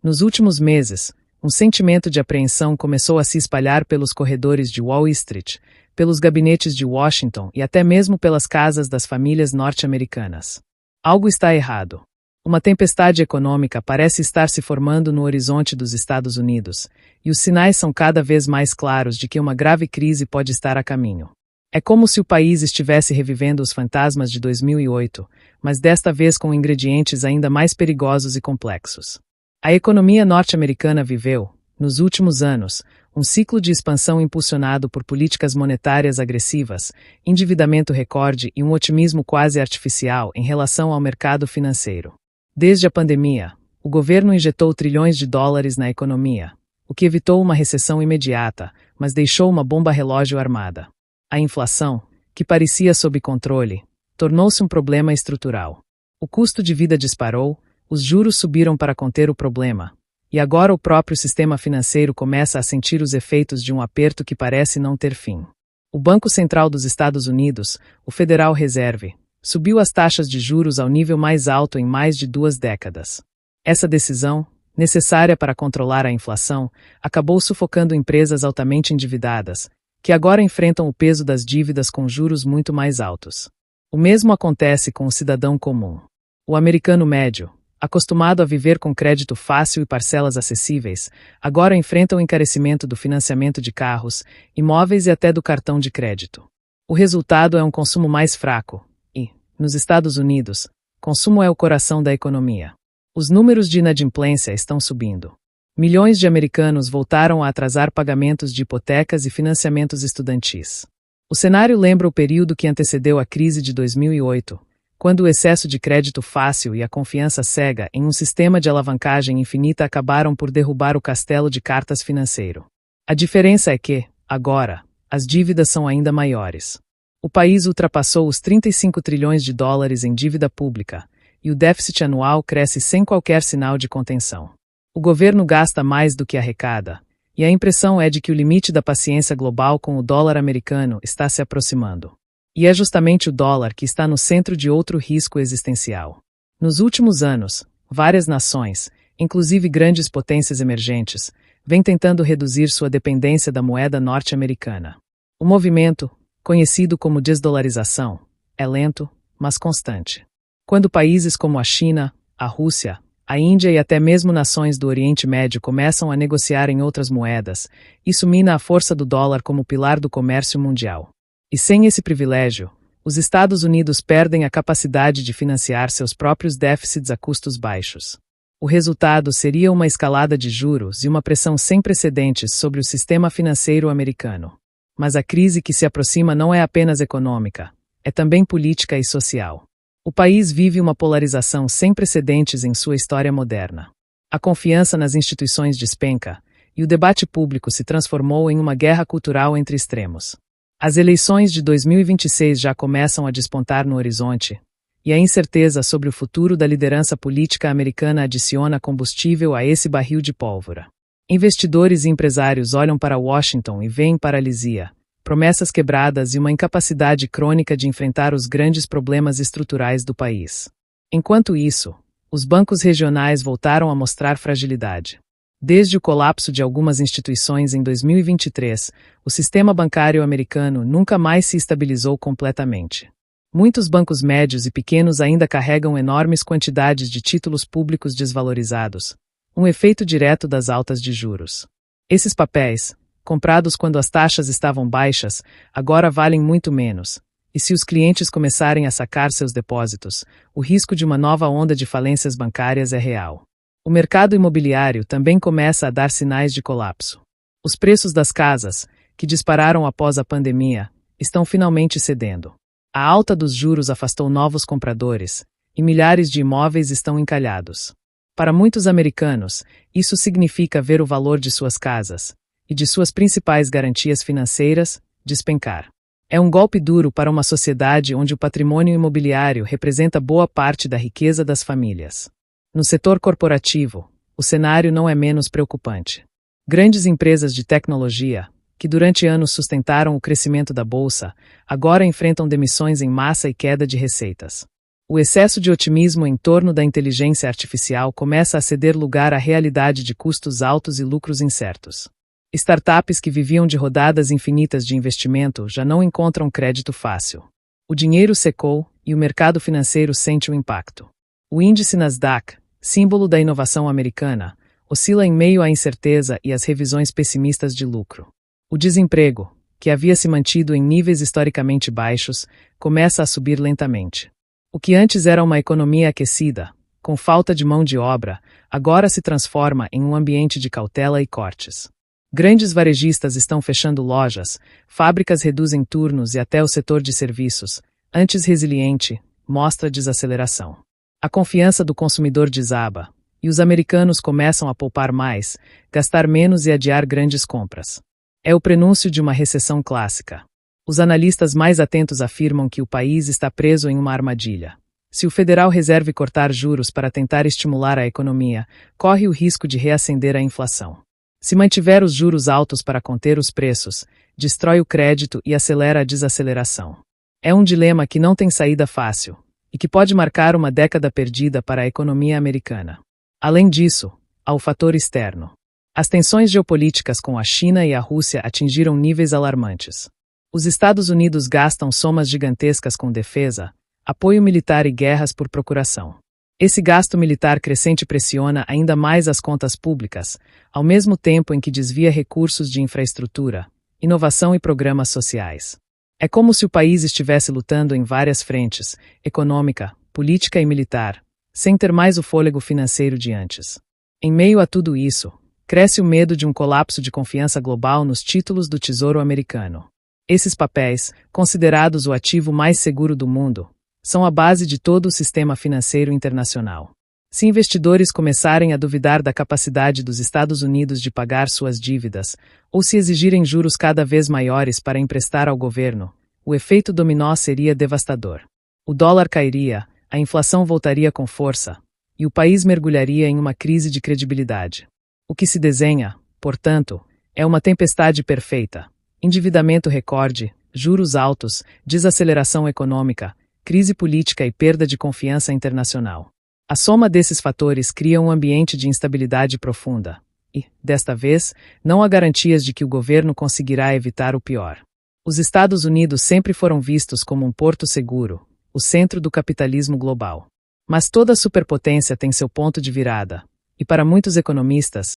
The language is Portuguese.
Nos últimos meses, um sentimento de apreensão começou a se espalhar pelos corredores de Wall Street, pelos gabinetes de Washington e até mesmo pelas casas das famílias norte-americanas. Algo está errado. Uma tempestade econômica parece estar se formando no horizonte dos Estados Unidos, e os sinais são cada vez mais claros de que uma grave crise pode estar a caminho. É como se o país estivesse revivendo os fantasmas de 2008, mas desta vez com ingredientes ainda mais perigosos e complexos. A economia norte-americana viveu, nos últimos anos, um ciclo de expansão impulsionado por políticas monetárias agressivas, endividamento recorde e um otimismo quase artificial em relação ao mercado financeiro. Desde a pandemia, o governo injetou trilhões de dólares na economia, o que evitou uma recessão imediata, mas deixou uma bomba relógio armada. A inflação, que parecia sob controle, tornou-se um problema estrutural. O custo de vida disparou, os juros subiram para conter o problema, e agora o próprio sistema financeiro começa a sentir os efeitos de um aperto que parece não ter fim. O Banco Central dos Estados Unidos, o Federal Reserve, subiu as taxas de juros ao nível mais alto em mais de 2 décadas. Essa decisão, necessária para controlar a inflação, acabou sufocando empresas altamente endividadas, que agora enfrentam o peso das dívidas com juros muito mais altos. O mesmo acontece com o cidadão comum. O americano médio, acostumado a viver com crédito fácil e parcelas acessíveis, agora enfrenta o encarecimento do financiamento de carros, imóveis e até do cartão de crédito. O resultado é um consumo mais fraco. Nos Estados Unidos, consumo é o coração da economia. Os números de inadimplência estão subindo. Milhões de americanos voltaram a atrasar pagamentos de hipotecas e financiamentos estudantis. O cenário lembra o período que antecedeu a crise de 2008, quando o excesso de crédito fácil e a confiança cega em um sistema de alavancagem infinita acabaram por derrubar o castelo de cartas financeiro. A diferença é que, agora, as dívidas são ainda maiores. O país ultrapassou os 35 trilhões de dólares em dívida pública, e o déficit anual cresce sem qualquer sinal de contenção. O governo gasta mais do que arrecada, e a impressão é de que o limite da paciência global com o dólar americano está se aproximando. E é justamente o dólar que está no centro de outro risco existencial. Nos últimos anos, várias nações, inclusive grandes potências emergentes, vêm tentando reduzir sua dependência da moeda norte-americana. O movimento, conhecido como desdolarização, é lento, mas constante. Quando países como a China, a Rússia, a Índia e até mesmo nações do Oriente Médio começam a negociar em outras moedas, isso mina a força do dólar como pilar do comércio mundial. E sem esse privilégio, os Estados Unidos perdem a capacidade de financiar seus próprios déficits a custos baixos. O resultado seria uma escalada de juros e uma pressão sem precedentes sobre o sistema financeiro americano. Mas a crise que se aproxima não é apenas econômica, é também política e social. O país vive uma polarização sem precedentes em sua história moderna. A confiança nas instituições despenca, e o debate público se transformou em uma guerra cultural entre extremos. As eleições de 2026 já começam a despontar no horizonte, e a incerteza sobre o futuro da liderança política americana adiciona combustível a esse barril de pólvora. Investidores e empresários olham para Washington e veem paralisia, promessas quebradas e uma incapacidade crônica de enfrentar os grandes problemas estruturais do país. Enquanto isso, os bancos regionais voltaram a mostrar fragilidade. Desde o colapso de algumas instituições em 2023, o sistema bancário americano nunca mais se estabilizou completamente. Muitos bancos médios e pequenos ainda carregam enormes quantidades de títulos públicos desvalorizados, um efeito direto das altas de juros. Esses papéis, comprados quando as taxas estavam baixas, agora valem muito menos, e se os clientes começarem a sacar seus depósitos, o risco de uma nova onda de falências bancárias é real. O mercado imobiliário também começa a dar sinais de colapso. Os preços das casas, que dispararam após a pandemia, estão finalmente cedendo. A alta dos juros afastou novos compradores, e milhares de imóveis estão encalhados. Para muitos americanos, isso significa ver o valor de suas casas, e de suas principais garantias financeiras, despencar. É um golpe duro para uma sociedade onde o patrimônio imobiliário representa boa parte da riqueza das famílias. No setor corporativo, o cenário não é menos preocupante. Grandes empresas de tecnologia, que durante anos sustentaram o crescimento da bolsa, agora enfrentam demissões em massa e queda de receitas. O excesso de otimismo em torno da inteligência artificial começa a ceder lugar à realidade de custos altos e lucros incertos. Startups que viviam de rodadas infinitas de investimento já não encontram crédito fácil. O dinheiro secou e o mercado financeiro sente o impacto. O índice Nasdaq, símbolo da inovação americana, oscila em meio à incerteza e às revisões pessimistas de lucro. O desemprego, que havia se mantido em níveis historicamente baixos, começa a subir lentamente. O que antes era uma economia aquecida, com falta de mão de obra, agora se transforma em um ambiente de cautela e cortes. Grandes varejistas estão fechando lojas, fábricas reduzem turnos e até o setor de serviços, antes resiliente, mostra desaceleração. A confiança do consumidor desaba, e os americanos começam a poupar mais, gastar menos e adiar grandes compras. É o prenúncio de uma recessão clássica. Os analistas mais atentos afirmam que o país está preso em uma armadilha. Se o Federal Reserve cortar juros para tentar estimular a economia, corre o risco de reacender a inflação. Se mantiver os juros altos para conter os preços, destrói o crédito e acelera a desaceleração. É um dilema que não tem saída fácil, e que pode marcar uma década perdida para a economia americana. Além disso, há o fator externo. As tensões geopolíticas com a China e a Rússia atingiram níveis alarmantes. Os Estados Unidos gastam somas gigantescas com defesa, apoio militar e guerras por procuração. Esse gasto militar crescente pressiona ainda mais as contas públicas, ao mesmo tempo em que desvia recursos de infraestrutura, inovação e programas sociais. É como se o país estivesse lutando em várias frentes, econômica, política e militar, sem ter mais o fôlego financeiro de antes. Em meio a tudo isso, cresce o medo de um colapso de confiança global nos títulos do Tesouro americano. Esses papéis, considerados o ativo mais seguro do mundo, são a base de todo o sistema financeiro internacional. Se investidores começarem a duvidar da capacidade dos Estados Unidos de pagar suas dívidas, ou se exigirem juros cada vez maiores para emprestar ao governo, o efeito dominó seria devastador. O dólar cairia, a inflação voltaria com força, e o país mergulharia em uma crise de credibilidade. O que se desenha, portanto, é uma tempestade perfeita. Endividamento recorde, juros altos, desaceleração econômica, crise política e perda de confiança internacional. A soma desses fatores cria um ambiente de instabilidade profunda. E, desta vez, não há garantias de que o governo conseguirá evitar o pior. Os Estados Unidos sempre foram vistos como um porto seguro, o centro do capitalismo global. Mas toda superpotência tem seu ponto de virada, e para muitos economistas,